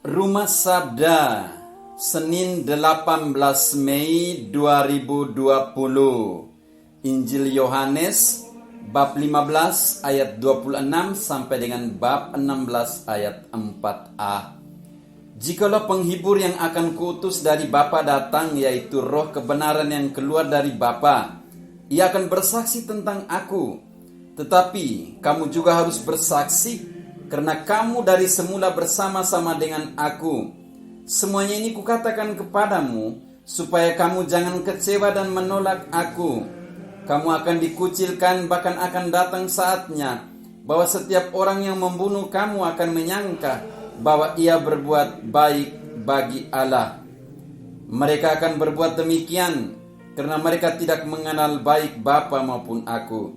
Rumah Sabda, Senin 18 Mei 2020. Injil Yohanes bab 15 ayat 26 sampai dengan bab 16 ayat 4a. Jikalau penghibur yang akan kuutus dari Bapa datang, yaitu roh kebenaran yang keluar dari Bapa, ia akan bersaksi tentang aku. Tetapi kamu juga harus bersaksi, karena kamu dari semula bersama-sama dengan aku. Semuanya ini kukatakan kepadamu, supaya kamu jangan kecewa dan menolak aku. Kamu akan dikucilkan, bahkan akan datang saatnya bahwa setiap orang yang membunuh kamu akan menyangka bahwa ia berbuat baik bagi Allah. Mereka akan berbuat demikian karena mereka tidak mengenal baik Bapa maupun aku.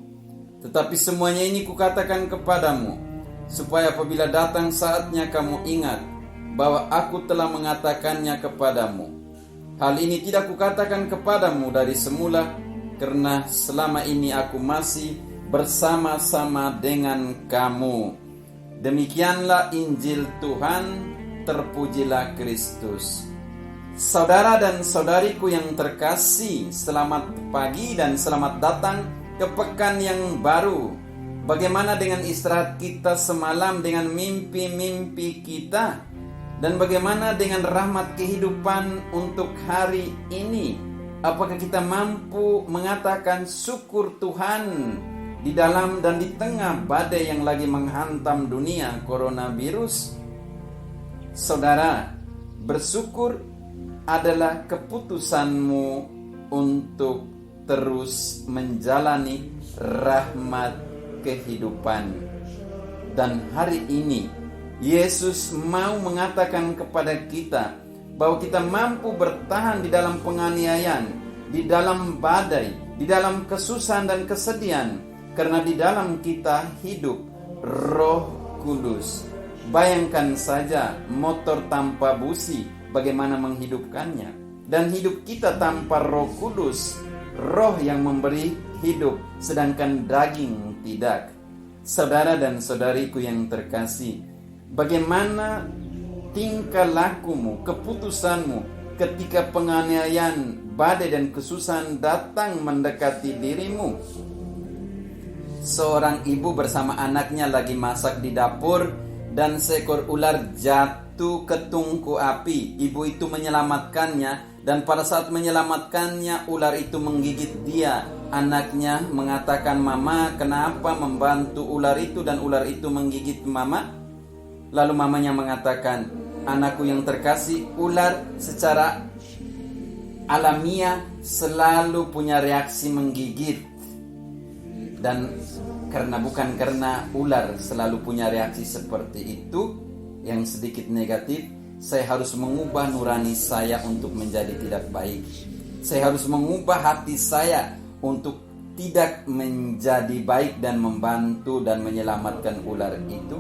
Tetapi semuanya ini kukatakan kepadamu, supaya apabila datang saatnya kamu ingat bahwa aku telah mengatakannya kepadamu. Hal ini tidak kukatakan kepadamu dari semula, karena selama ini aku masih bersama-sama dengan kamu. Demikianlah Injil Tuhan, terpujilah Kristus. Saudara dan saudariku yang terkasih, selamat pagi dan selamat datang ke pekan yang baru. Bagaimana dengan istirahat kita semalam, dengan mimpi-mimpi kita? Dan bagaimana dengan rahmat kehidupan untuk hari ini? Apakah kita mampu mengatakan syukur Tuhan di dalam dan di tengah badai yang lagi menghantam dunia, coronavirus? Saudara, bersyukur adalah keputusanmu untuk terus menjalani rahmat kehidupan. Dan hari ini Yesus mau mengatakan kepada kita bahwa kita mampu bertahan di dalam penganiayaan, di dalam badai, di dalam kesusahan dan kesedihan, karena di dalam kita hidup Roh Kudus. Bayangkan saja motor tanpa busi, bagaimana menghidupkannya. Dan hidup kita tanpa Roh Kudus, roh yang memberi hidup, sedangkan daging tidak. Saudara dan saudariku yang terkasih, bagaimana tingkah lakumu, keputusanmu ketika penganiayaan, badai dan kesusahan datang mendekati dirimu? Seorang ibu bersama anaknya lagi masak di dapur dan seekor ular jatuh ke tungku api. Ibu itu menyelamatkannya, dan pada saat menyelamatkannya, ular itu menggigit dia. Anaknya mengatakan, "Mama, kenapa membantu ular itu dan ular itu menggigit mama?" Lalu mamanya mengatakan, "Anakku yang terkasih, ular secara alamiah selalu punya reaksi menggigit. Dan bukan karena ular selalu punya reaksi seperti itu yang sedikit negatif, saya harus mengubah nurani saya untuk menjadi tidak baik. Saya harus mengubah hati saya untuk tidak menjadi baik dan membantu dan menyelamatkan ular itu."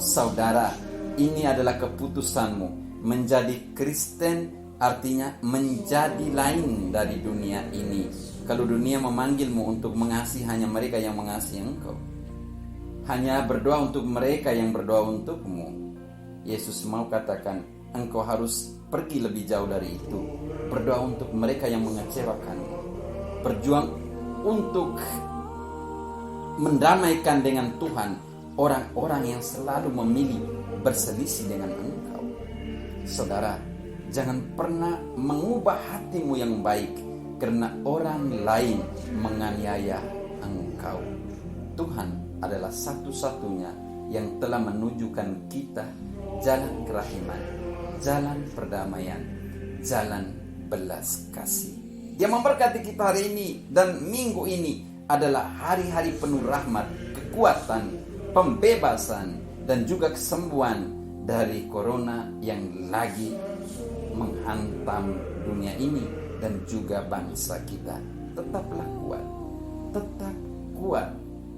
Saudara, ini adalah keputusanmu. Menjadi Kristen artinya menjadi lain dari dunia ini. Kalau dunia memanggilmu untuk mengasihi hanya mereka yang mengasihi engkau, hanya berdoa untuk mereka yang berdoa untukmu, Yesus mau katakan, engkau harus pergi lebih jauh dari itu. Berdoa untuk mereka yang mengecewakanmu. Berjuang untuk mendamaikan dengan Tuhan orang-orang yang selalu memilih berselisih dengan engkau. Saudara, jangan pernah mengubah hatimu yang baik karena orang lain menganiaya engkau. Tuhan adalah satu-satunya yang telah menunjukkan kita jalan kerahiman, jalan perdamaian, jalan belas kasih. Dia memberkati kita hari ini, dan minggu ini adalah hari-hari penuh rahmat, kekuatan, pembebasan, dan juga kesembuhan dari corona yang lagi menghantam dunia ini dan juga bangsa kita. Tetaplah kuat, tetap kuat.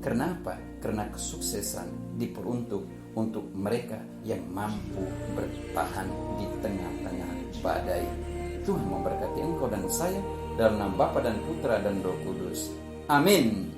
Kenapa? Karena kesuksesan diperuntuk untuk mereka yang mampu bertahan di tengah-tengah badai. Tuhan memberkati engkau dan saya dalam nama Bapa dan Putra dan Roh Kudus. Amin.